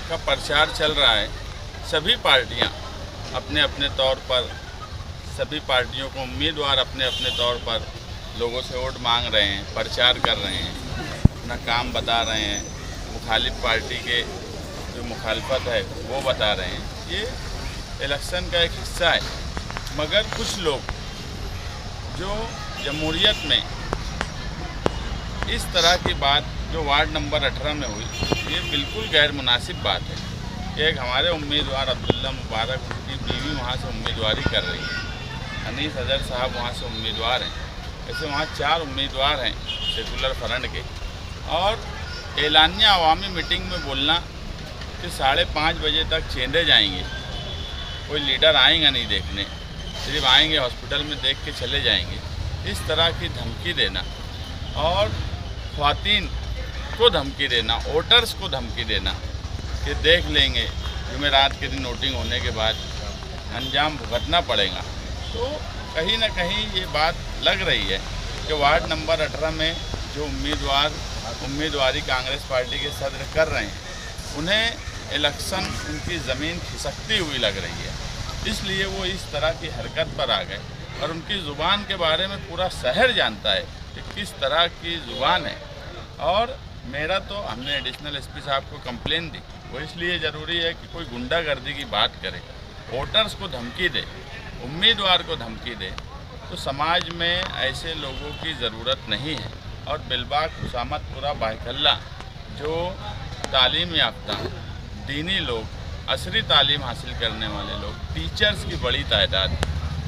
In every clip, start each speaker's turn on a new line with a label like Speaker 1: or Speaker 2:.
Speaker 1: का प्रचार चल रहा है। सभी पार्टियां अपने अपने तौर पर, सभी पार्टियों को उम्मीदवार अपने अपने तौर पर लोगों से वोट मांग रहे हैं, प्रचार कर रहे हैं, अपना काम बता रहे हैं। मुखालिफ पार्टी के जो मुखालफत है वो बता रहे हैं। ये इलेक्शन का एक हिस्सा है। मगर कुछ लोग जो जमहूरियत में इस तरह की बात जो वार्ड नंबर 18 में हुई, ये बिल्कुल गैर मुनासिब बात है कि एक हमारे उम्मीदवार अब्दुल्ला मुबारक, उनकी बीवी वहाँ से उम्मीदवारी कर रही है, अनीस अजहर साहब वहाँ से उम्मीदवार हैं। ऐसे वहाँ 4 उम्मीदवार हैं सेकुलर फ्रंट के। और एलानिया अवामी मीटिंग में बोलना कि 5:30 बजे तक चेंदे जाएंगे, कोई लीडर आएगा नहीं देखने, सिर्फ आएंगे हॉस्पिटल में देख के चले जाएंगे, इस तरह की धमकी देना और ख्वातीन को धमकी देना, वोटर्स को धमकी देना कि देख लेंगे जुमेरात के दिन वोटिंग होने के बाद अंजाम भुगतना पड़ेगा। तो कहीं ना कहीं ये बात लग रही है कि वार्ड नंबर 18 में जो उम्मीदवारी कांग्रेस पार्टी के सदर कर रहे हैं, उन्हें इलेक्शन उनकी ज़मीन खिसकती हुई लग रही है। इसलिए वो इस तरह की हरकत पर आ गए। और उनकी ज़ुबान के बारे में पूरा शहर जानता है कि किस तरह की ज़ुबान है। और मेरा तो हमने एडिशनल एसपी साहब को कंप्लेन दी, वो इसलिए ज़रूरी है कि कोई गुंडागर्दी की बात करे, वोटर्स को धमकी दे, उम्मीदवार को धमकी दे, तो समाज में ऐसे लोगों की ज़रूरत नहीं है। और बिलबाग खुशामतपुरा बायकल्ला जो तालीम याफ्ता दीनी लोग, असरी तालीम हासिल करने वाले लोग, टीचर्स की बड़ी तादाद,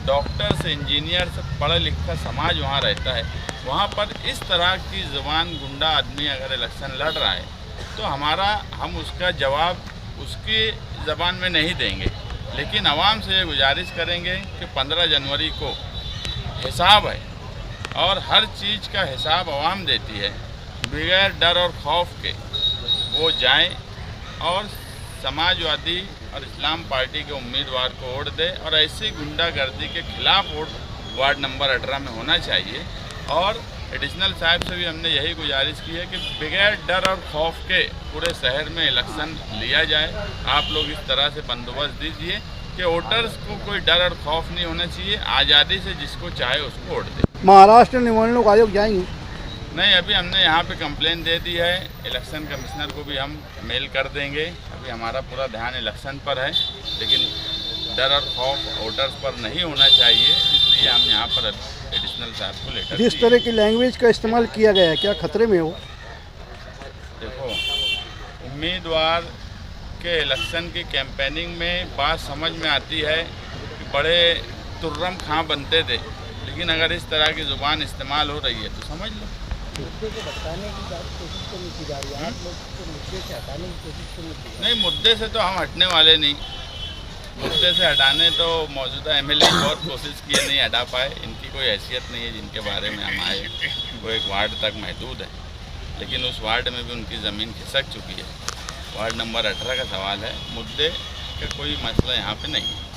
Speaker 1: डॉक्टर्स, इंजीनियर्स, पढ़ा लिखा समाज वहाँ रहता है। वहाँ पर इस तरह की ज़बान गुंडा आदमी अगर इलेक्शन लड़ रहा है तो हम उसका जवाब उसकी ज़बान में नहीं देंगे। लेकिन आवाम से ये गुजारिश करेंगे कि 15 जनवरी को हिसाब है और हर चीज़ का हिसाब आवाम देती है। बगैर डर और खौफ के वो जाएं और समाजवादी और इस्लाम पार्टी के उम्मीदवार को वोट दे। और ऐसी गुंडागर्दी के खिलाफ वोट वार्ड नंबर 18 में होना चाहिए। और एडिशनल साहब से भी हमने यही गुजारिश की है कि बगैर डर और खौफ के पूरे शहर में इलेक्शन लिया जाए। आप लोग इस तरह से बंदोबस्त दीजिए कि वोटर्स को कोई डर और खौफ नहीं होना चाहिए, आज़ादी से जिसको चाहे उसको वोट दे।
Speaker 2: महाराष्ट्र निवडणूक आयोग जाएंगे?
Speaker 1: नहीं, अभी हमने यहाँ पे कंप्लेन दे दी है। इलेक्शन कमिश्नर को भी हम मेल कर देंगे। अभी हमारा पूरा ध्यान इलेक्शन पर है, लेकिन डर और खौफ वोटर्स पर नहीं होना चाहिए, इसलिए हम यहाँ पर एडिशनल साहब को लेकर।
Speaker 2: जिस तरह की लैंग्वेज का इस्तेमाल किया गया है, क्या खतरे में हो?
Speaker 1: देखो, उम्मीदवार के इलेक्शन की कैंपेनिंग में बात समझ में आती है कि बड़े तुर्रम खां बनते थे, लेकिन अगर इस तरह की ज़ुबान इस्तेमाल हो रही है तो समझ लो।
Speaker 2: मुद्दे को भटकाने की कोशिश तो नहीं की जा रही है, आप लोग को मुद्दे से हटाने की कोशिश तो नहीं की?
Speaker 1: नहीं, मुद्दे से तो हम हटने वाले नहीं। मुद्दे से हटाने तो मौजूदा एमएलए बहुत कोशिश किए, नहीं हटा पाए। इनकी कोई हैसियत नहीं है जिनके बारे में हम आए। वो एक वार्ड तक महदूद है, लेकिन उस वार्ड में भी उनकी ज़मीन खिसक चुकी है। वार्ड नंबर 18 का सवाल है, मुद्दे का कोई मसला यहाँ पे नहीं है।